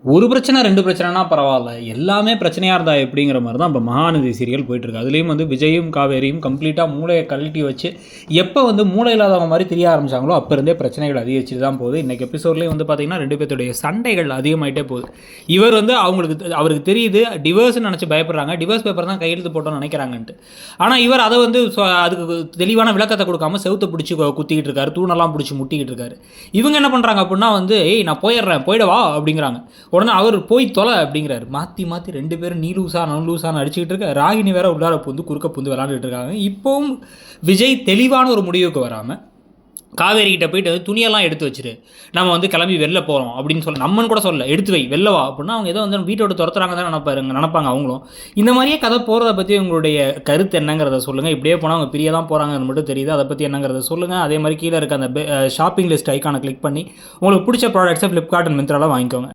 ஒரு பிரச்சனை 2 பிரச்சனைனா பரவால்ல. எல்லாமே பிரச்சனையா இருந்தா எப்படிங்கிற மாரி தான் இப்ப மகாநதி சீரியல் போயிட்டுருக்கு. அதுலயும் வந்து விஜயும், காவேரியும் கம்ப்ளீட்டா மூளைய கழட்டி வச்சு, எப்ப வந்து மூளை இல்லாதவங்க மாரி திரிய ஆரம்பிச்சாங்களோ, அப்ப இருந்தே பிரச்சனைகள் அதிகரிச்சுட்டு தான் போகுது. இன்னைக்கு எபிசோட்லயும் வந்து பார்த்தீங்கன்னா, 2 பேத்துடைய சண்டைகள் அதிகமாயிட்டே போகுது. இவர் வந்து அவருக்கு தெரியுது டிவோர்ஸ்ன்னு நெனச்சு பயப்படுறாங்க. டிவோர்ஸ் பேப்பர் தான் கையெழுத்து போட்டோம்னு நெனைக்கிறாங்கன்ட்டு. ஆனா, இவர் அத வந்து அதுக்கு தெளிவான விளக்கத்த குடுக்காம செவுத்த புடிச்சு குத்திக்கிட்டு இருக்காரு. தூணெல்லாம் புடிச்சு முட்டிக்கிட்டு இருக்காரு. இவங்க என்ன பண்றாங்க அப்புட்ன்னா வந்து, "ஏய் நான் போயிர்றேன். போயிடவா?" அப்படிங்கிறாங்க. உடனே அவர் போய் தொலை அப்படிங்கிறாரு. மாற்றி மாற்றி 2 பேரும் நீ லூசா நான் லூசான்னு அடிச்சுக்கிட்டு இருக்க. ராகினி வேற உள்ளார புந்து குறுக்க புந்து விளாண்டுட்டு இருக்காங்க. இப்போவும் விஜய் தெளிவான ஒரு முடிவுக்கு வராமல் காவேரி கிட்ட போயிட்டு துணியெல்லாம் எடுத்து வச்சிரு, நம்ம வந்து கிளம்பி வெளில போகிறோம் அப்படின்னு சொல்லி நம்மன்னு கூட சொல்ல எடுத்து வை வெளில வா அப்படின்னா அவங்க ஏதோ வந்து வீட்டோட துரத்துறாங்க தான் நினைப்பாங்க அவங்களும். இந்த மாதிரியே கதை போகிறத பற்றி உங்களுடைய கருத்து என்னங்கிறத சொல்லுங்கள். இப்படியே போனால் அவங்க பிரிய தான் போகிறாங்கன்னு மட்டும் தெரியுது. அதை பற்றி என்னங்கிறத சொல்லுங்கள். அதே மாதிரி கீழே இருக்க அந்த ஷாப்பிங் லிஸ்ட் ஐக்கானை கிளிக் பண்ணி உங்களுக்கு பிடிச்ச ப்ராடக்ட்ஸை ஃப்ளிப்கார்ட் அண்ட் மிந்த்ராவில் வாங்கிக்கோங்க.